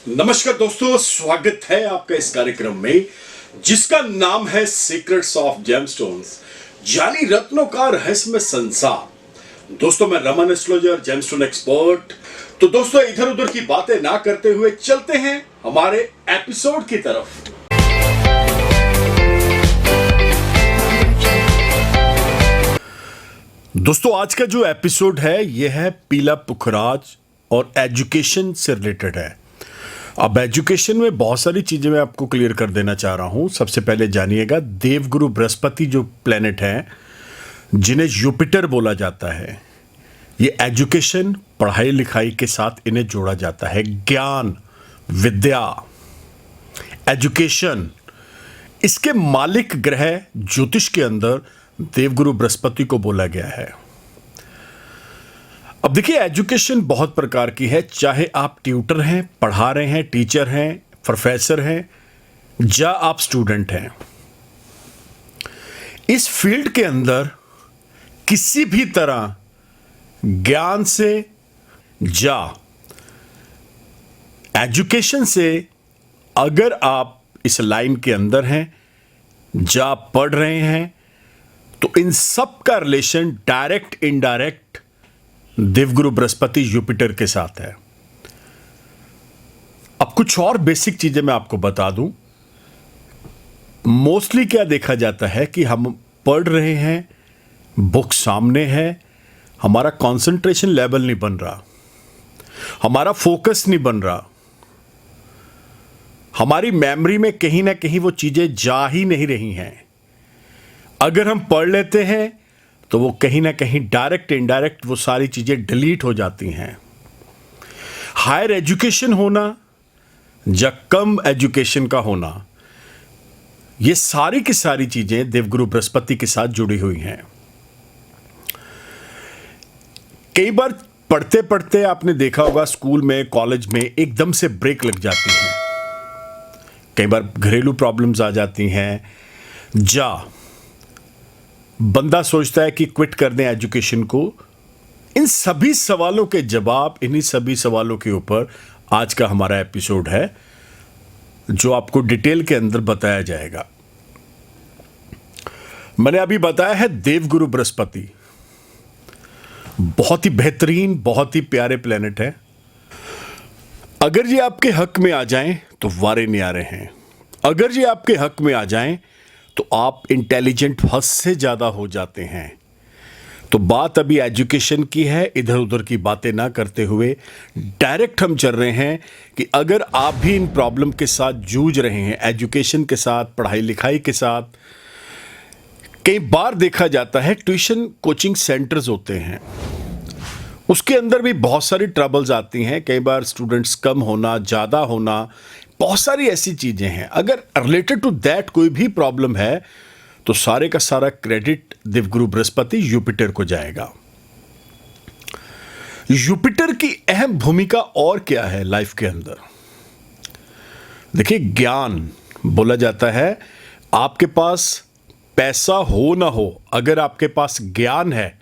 नमस्कार दोस्तों, स्वागत है आपका इस कार्यक्रम में जिसका नाम है सीक्रेट्स ऑफ जेमस्टोन्स, यानी रत्नों का रहस्यमय संसार। दोस्तों, मैं रमन एस्ट्रोलॉजर, जेमस्टोन एक्सपर्ट। तो दोस्तों, इधर उधर की बातें ना करते हुए चलते हैं हमारे एपिसोड की तरफ। दोस्तों, आज का जो एपिसोड है यह है पीला पुखराज और एजुकेशन से रिलेटेड है। अब एजुकेशन में बहुत सारी चीज़ें मैं आपको क्लियर कर देना चाह रहा हूँ। सबसे पहले जानिएगा, देवगुरु बृहस्पति जो प्लेनेट हैं, जिन्हें जुपिटर बोला जाता है, ये एजुकेशन, पढ़ाई लिखाई के साथ इन्हें जोड़ा जाता है। ज्ञान, विद्या, एजुकेशन, इसके मालिक ग्रह ज्योतिष के अंदर देवगुरु बृहस्पति को बोला गया है। अब देखिए, एजुकेशन बहुत प्रकार की है, चाहे आप ट्यूटर हैं, पढ़ा रहे हैं, टीचर हैं, प्रोफेसर हैं, या आप स्टूडेंट हैं। इस फील्ड के अंदर किसी भी तरह ज्ञान से या एजुकेशन से अगर आप इस लाइन के अंदर हैं या पढ़ रहे हैं, तो इन सब का relation direct indirect Devguru Brihaspati Jupiter के साथ है। अब कुछ और बेसिक चीजें मैं आपको बता दूं। मोस्टली क्या देखा जाता है कि हम पढ़ रहे हैं, बुक सामने है, हमारा कंसंट्रेशन लेवल नहीं बन रहा, हमारा फोकस नहीं बन रहा, हमारी मेमोरी में कहीं ना कहीं वो चीजें जा ही नहीं रही हैं। अगर हम पढ़ लेते हैं तो वो कहीं ना कहीं डायरेक्ट इनडायरेक्ट वो सारी चीज़ें डिलीट हो जाती हैं। हायर एजुकेशन होना या कम एजुकेशन का होना, ये सारी की सारी चीज़ें देवगुरु बृहस्पति के साथ जुड़ी हुई हैं। कई बार पढ़ते पढ़ते आपने देखा होगा, स्कूल में, कॉलेज में एकदम से ब्रेक लग जाती है। कई बार घरेलू प्रॉब्लम्स आ जाती हैं, या बंदा सोचता है कि क्विट कर दें एजुकेशन को। इन सभी सवालों के जवाब, इन्हीं सभी सवालों के ऊपर आज का हमारा एपिसोड है, जो आपको डिटेल के अंदर बताया जाएगा। मैंने अभी बताया है देवगुरु बृहस्पति बहुत ही बेहतरीन, बहुत ही प्यारे प्लेनेट है। अगर ये आपके हक में आ जाएं तो वारे न्यारे हैं। अगर ये आपके हक में आ जाएं तो आप इंटेलिजेंट हद से ज़्यादा हो जाते हैं। तो बात अभी एजुकेशन की है, इधर उधर की बातें ना करते हुए डायरेक्ट हम चल रहे हैं कि अगर आप भी इन प्रॉब्लम के साथ जूझ रहे हैं, एजुकेशन के साथ, पढ़ाई लिखाई के साथ। कई बार देखा जाता है ट्यूशन कोचिंग सेंटर्स होते हैं, उसके अंदर भी बहुत सारी ट्रबल्स आती हैं। कई बार स्टूडेंट्स कम होना, ज़्यादा होना, बहुत सारी ऐसी चीज़ें हैं। अगर रिलेटेड टू दैट कोई भी प्रॉब्लम है तो सारे का सारा क्रेडिट देवगुरु बृहस्पति जुपिटर को जाएगा। जुपिटर की अहम भूमिका और क्या है लाइफ के अंदर? देखिए, ज्ञान बोला जाता है, आपके पास पैसा हो ना हो, अगर आपके पास ज्ञान है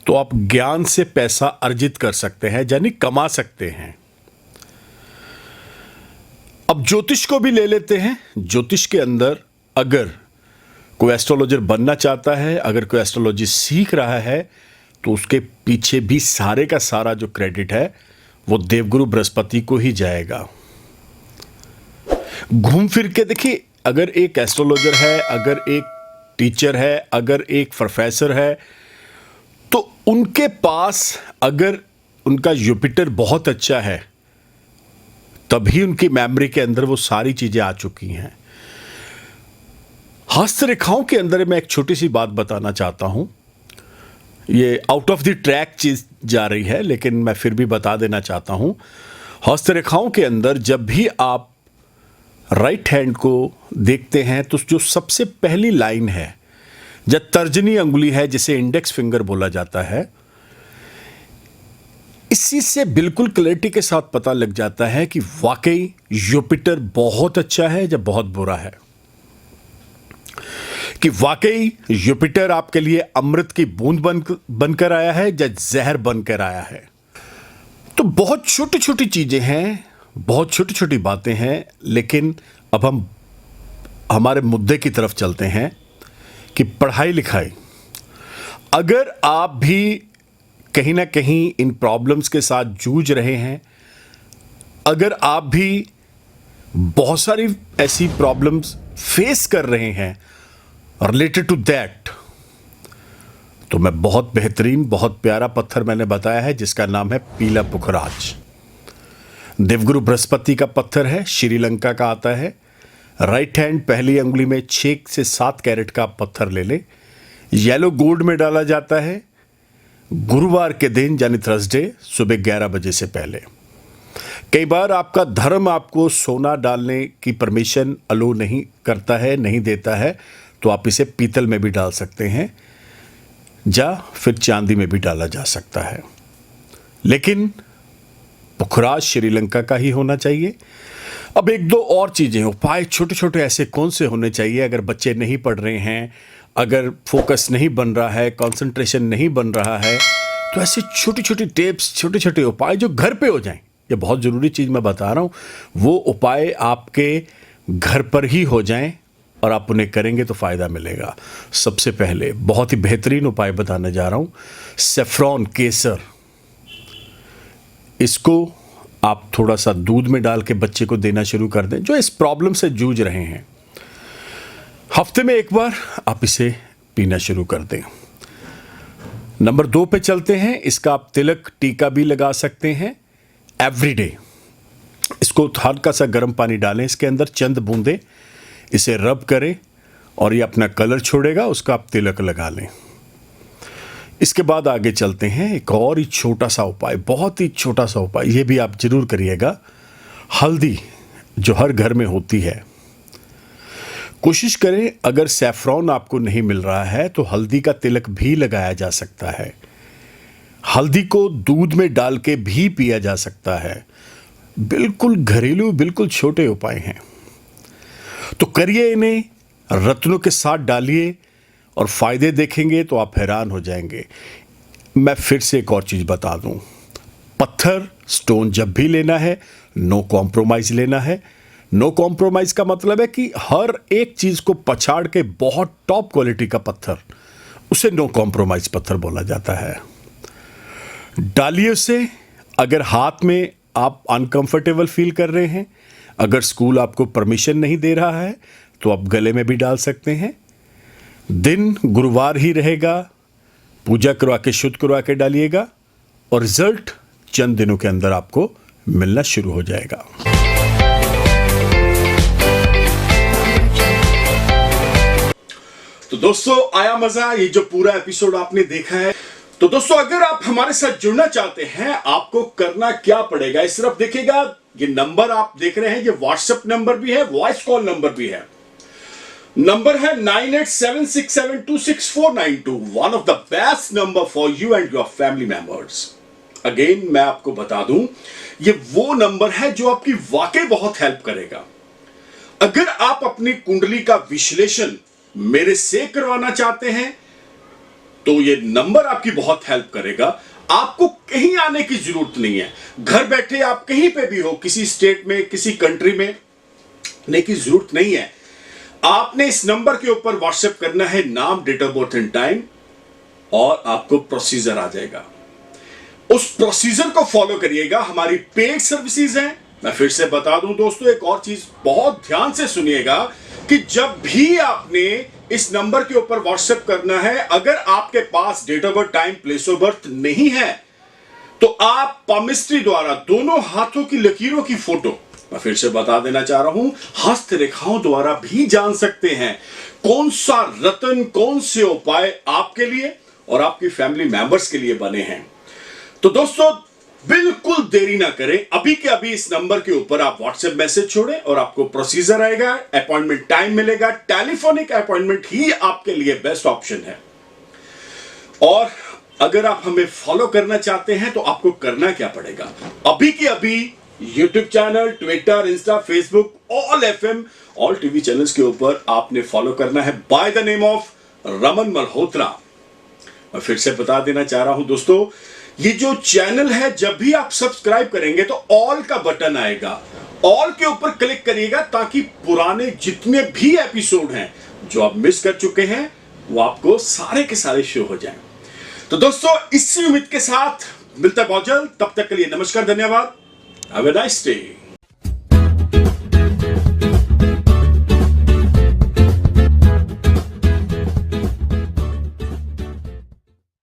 तो आप ज्ञान से पैसा अर्जित कर सकते हैं, यानी कमा सकते हैं। अब ज्योतिष को भी ले लेते हैं। ज्योतिष के अंदर अगर कोई एस्ट्रोलॉजर बनना चाहता है, अगर कोई एस्ट्रोलॉजी सीख रहा है, तो उसके पीछे भी सारे का सारा जो क्रेडिट है वो देवगुरु बृहस्पति को ही जाएगा। घूम फिर के देखिए, अगर एक एस्ट्रोलॉजर है, अगर एक टीचर है, अगर एक प्रोफेसर है, तो उनके पास अगर उनका जुपिटर बहुत अच्छा है, तभी उनकी मेमोरी के अंदर वो सारी चीजें आ चुकी हैं। हस्तरेखाओं के अंदर मैं एक छोटी सी बात बताना चाहता हूं। ये आउट ऑफ द ट्रैक चीज जा रही है, लेकिन मैं फिर भी बता देना चाहता हूं। हस्तरेखाओं के अंदर जब भी आप राइट हैंड को देखते हैं, तो जो सबसे पहली लाइन है, जब तर्जनी अंगुली है, जिसे इंडेक्स फिंगर बोला जाता है, इसी से बिल्कुल क्लैरिटी के साथ पता लग जाता है कि वाकई जुपिटर बहुत अच्छा है या बहुत बुरा है। कि वाकई जुपिटर आपके लिए अमृत की बूंद बनकर आया है या जहर बनकर आया है। तो बहुत छोटी छोटी चीजें हैं, बहुत छोटी छोटी बातें हैं, लेकिन अब हम हमारे मुद्दे की तरफ चलते हैं कि पढ़ाई लिखाई। अगर आप भी कहीं ना कहीं इन प्रॉब्लम्स के साथ जूझ रहे हैं, अगर आप भी बहुत सारी ऐसी प्रॉब्लम्स फेस कर रहे हैं रिलेटेड टू दैट, तो मैं बहुत बेहतरीन, बहुत प्यारा पत्थर मैंने बताया है जिसका नाम है पीला पुखराज। देवगुरु बृहस्पति का पत्थर है, श्रीलंका का आता है। राइट हैंड पहली अंगुली में 6 से 7 कैरेट का पत्थर ले ले। येलो गोल्ड में डाला जाता है गुरुवार के दिन यानी थर्सडे सुबह 11 बजे से पहले। कई बार आपका धर्म आपको सोना डालने की परमिशन अलो नहीं करता है, नहीं देता है, तो आप इसे पीतल में भी डाल सकते हैं या फिर चांदी में भी डाला जा सकता है, लेकिन पुखराज श्रीलंका का ही होना चाहिए। अब एक दो और चीज़ें, उपाय छोटे छोटे ऐसे कौन से होने चाहिए अगर बच्चे नहीं पढ़ रहे हैं, अगर फोकस नहीं बन रहा है, कंसंट्रेशन नहीं बन रहा है, तो ऐसे छोटी छोटी टिप्स, छोटे छोटे उपाय जो घर पे हो जाएं। ये बहुत ज़रूरी चीज़ मैं बता रहा हूँ, वो उपाय आपके घर पर ही हो जाएं और आप उन्हें करेंगे तो फ़ायदा मिलेगा। सबसे पहले बहुत ही बेहतरीन उपाय बताने जा रहा हूँ, सेफ्रॉन केसर। इसको आप थोड़ा सा दूध में डाल के बच्चे को देना शुरू कर दें जो इस प्रॉब्लम से जूझ रहे हैं। हफ्ते में एक बार आप इसे पीना शुरू कर दें। नंबर 2 पे चलते हैं। इसका आप तिलक टीका भी लगा सकते हैं एवरीडे। इसको हल्का सा गर्म पानी डालें, इसके अंदर चंद बूंदे, इसे रब करें और ये अपना कलर छोड़ेगा, उसका आप तिलक लगा लें। इसके बाद आगे चलते हैं। एक और ही छोटा सा उपाय, बहुत ही छोटा सा उपाय, ये भी आप जरूर करिएगा। हल्दी जो हर घर में होती है, कोशिश करें अगर सैफरॉन आपको नहीं मिल रहा है तो हल्दी का तिलक भी लगाया जा सकता है। हल्दी को दूध में डाल के भी पिया जा सकता है। बिल्कुल घरेलू, बिल्कुल छोटे उपाय हैं, तो करिए इन्हें, रत्नों के साथ डालिए और फायदे देखेंगे तो आप हैरान हो जाएंगे। मैं फिर से एक और चीज बता दूं, पत्थर स्टोन जब भी लेना है नो कॉम्प्रोमाइज लेना है। नो कॉम्प्रोमाइज का मतलब है कि हर एक चीज को पछाड़ के बहुत टॉप क्वालिटी का पत्थर, उसे नो कॉम्प्रोमाइज पत्थर बोला जाता है। डालिए उसे। अगर हाथ में आप अनकंफर्टेबल फील कर रहे हैं, अगर स्कूल आपको परमिशन नहीं दे रहा है, तो आप गले में भी डाल सकते हैं। दिन गुरुवार ही रहेगा, पूजा करवा के शुद्ध करवा के डालिएगा और रिजल्ट चंद दिनों के अंदर आपको मिलना शुरू हो जाएगा। तो दोस्तों, आया मजा? ये जो पूरा एपिसोड आपने देखा है, तो दोस्तों अगर आप हमारे साथ जुड़ना चाहते हैं, आपको करना क्या पड़ेगा? इस तरफ देखिएगा, ये नंबर आप देख रहे हैं, ये व्हाट्सएप नंबर भी है, वॉइस कॉल नंबर भी है। नंबर है 9876726492, one of the best number for you and your family members. Again मैं आपको बता दूं, ये वो नंबर है जो आपकी वाकई बहुत हेल्प करेगा। अगर आप अपनी कुंडली का विश्लेषण मेरे से करवाना चाहते हैं, तो ये नंबर आपकी बहुत हेल्प करेगा। आपको कहीं आने की जरूरत नहीं है, घर बैठे आप कहीं पे भी हो, किसी स्टेट में, किसी कंट्री में आने की जरूरत नहीं है। आपने इस नंबर के ऊपर व्हाट्सएप करना है नाम, date of birth and time, और आपको प्रोसीजर आ जाएगा। उस प्रोसीजर को फॉलो करिएगा। हमारी पेड सर्विसेज हैं। मैं फिर से बता दूं दोस्तों, एक और चीज बहुत ध्यान से सुनिएगा कि जब भी आपने इस नंबर के ऊपर व्हाट्सएप करना है, अगर आपके पास date of birth, time, place of birth नहीं है, तो आप पामिस्ट्री द्वारा दोनों हाथों की लकीरों की फोटो, मैं फिर से बता देना चाह रहा हूं, हस्त रेखाओं द्वारा भी जान सकते हैं कौन सा रत्न, कौन से उपाय आपके लिए और आपकी फैमिली मेंबर्स के लिए बने हैं। तो दोस्तों बिल्कुल देरी ना करें, अभी के अभी इस नंबर के ऊपर आप व्हाट्सएप मैसेज छोड़ें और आपको प्रोसीजर आएगा, अपॉइंटमेंट टाइम मिलेगा। टेलीफोनिक अपॉइंटमेंट ही आपके लिए बेस्ट ऑप्शन है। और अगर आप हमें फॉलो करना चाहते हैं तो आपको करना क्या पड़ेगा? अभी के अभी YouTube channel, Twitter, Insta, Facebook, all FM, all TV channels के ऊपर आपने फॉलो करना है by the name of Raman Malhotra. मैं फिर से बता देना चाह रहा हूं दोस्तों, ये जो चैनल है, जब भी आप सब्सक्राइब करेंगे तो ऑल का बटन आएगा। ऑल के ऊपर क्लिक करिएगा ताकि पुराने जितने भी एपिसोड हैं जो आप मिस कर चुके हैं वो आपको सारे के सारे शो हो जाएं। तो दोस्तों इसी उम्मीद के साथ मिलता है बहुत जल्द, तब तक के लिए नमस्कार, धन्यवाद, हैव अ नाइस डे।